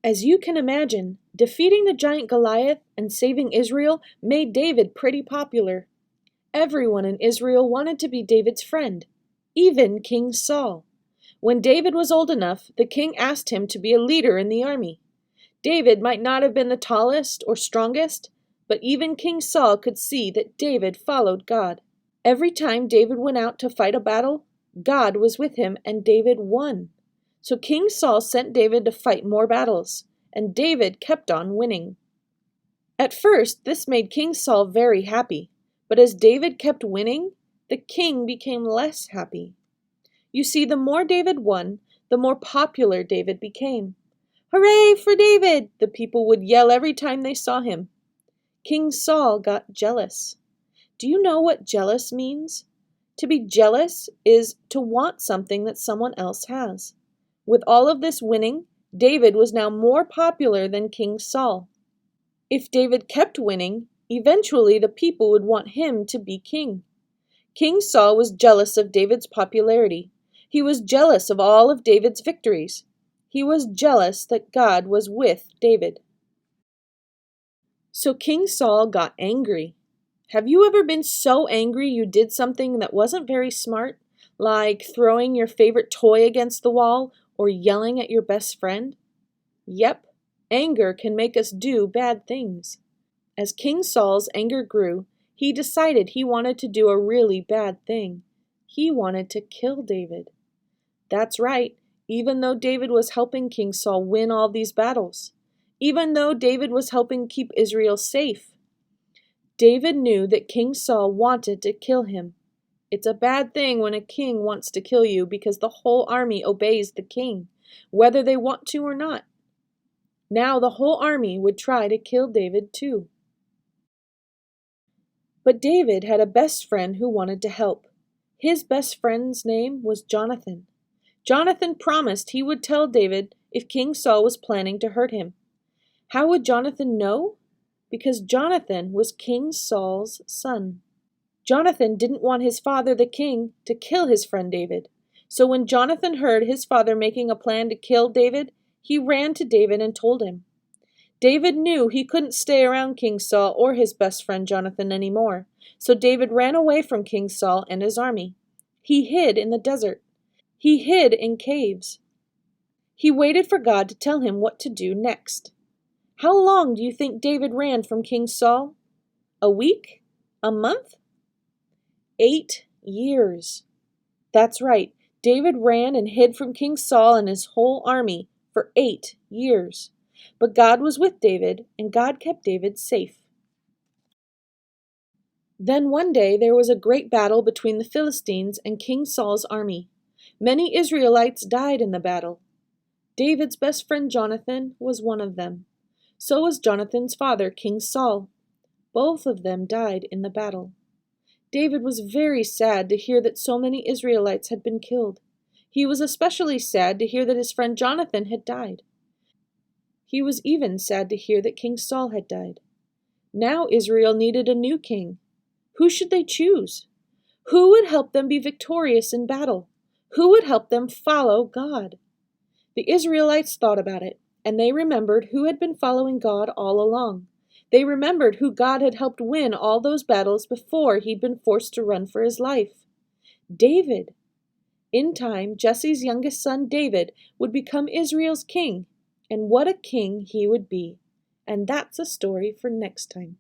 As you can imagine, defeating the giant Goliath and saving Israel made David pretty popular. Everyone in Israel wanted to be David's friend, even King Saul. When David was old enough, the king asked him to be a leader in the army. David might not have been the tallest or strongest, but even King Saul could see that David followed God. Every time David went out to fight a battle, God was with him and David won. So King Saul sent David to fight more battles, and David kept on winning. At first, this made King Saul very happy, but as David kept winning, the king became less happy. You see, the more David won, the more popular David became. "Hooray for David!" the people would yell every time they saw him. King Saul got jealous. Do you know what jealous means? To be jealous is to want something that someone else has. With all of this winning, David was now more popular than King Saul. If David kept winning, eventually the people would want him to be king. King Saul was jealous of David's popularity. He was jealous of all of David's victories. He was jealous that God was with David. So King Saul got angry. Have you ever been so angry you did something that wasn't very smart, like throwing your favorite toy against the wall or yelling at your best friend? Yep, anger can make us do bad things. As King Saul's anger grew, he decided he wanted to do a really bad thing. He wanted to kill David. That's right, even though David was helping King Saul win all these battles. Even though David was helping keep Israel safe. David knew that King Saul wanted to kill him. It's a bad thing when a king wants to kill you because the whole army obeys the king, whether they want to or not. Now the whole army would try to kill David too. But David had a best friend who wanted to help. His best friend's name was Jonathan. Jonathan promised he would tell David if King Saul was planning to hurt him. How would Jonathan know? Because Jonathan was King Saul's son. Jonathan didn't want his father, the king, to kill his friend David. So when Jonathan heard his father making a plan to kill David, he ran to David and told him. David knew he couldn't stay around King Saul or his best friend Jonathan anymore, so David ran away from King Saul and his army. He hid in the desert. He hid in caves. He waited for God to tell him what to do next. How long do you think David ran from King Saul? A week? A month? 8 years. That's right, David ran and hid from King Saul and his whole army for 8 years. But God was with David, and God kept David safe. Then one day there was a great battle between the Philistines and King Saul's army. Many Israelites died in the battle. David's best friend Jonathan was one of them. So was Jonathan's father, King Saul. Both of them died in the battle. David was very sad to hear that so many Israelites had been killed. He was especially sad to hear that his friend Jonathan had died. He was even sad to hear that King Saul had died. Now Israel needed a new king. Who should they choose? Who would help them be victorious in battle? Who would help them follow God? The Israelites thought about it, and they remembered who had been following God all along. They remembered who God had helped win all those battles before he'd been forced to run for his life. David. In time, Jesse's youngest son, David, would become Israel's king. And what a king he would be. And that's a story for next time.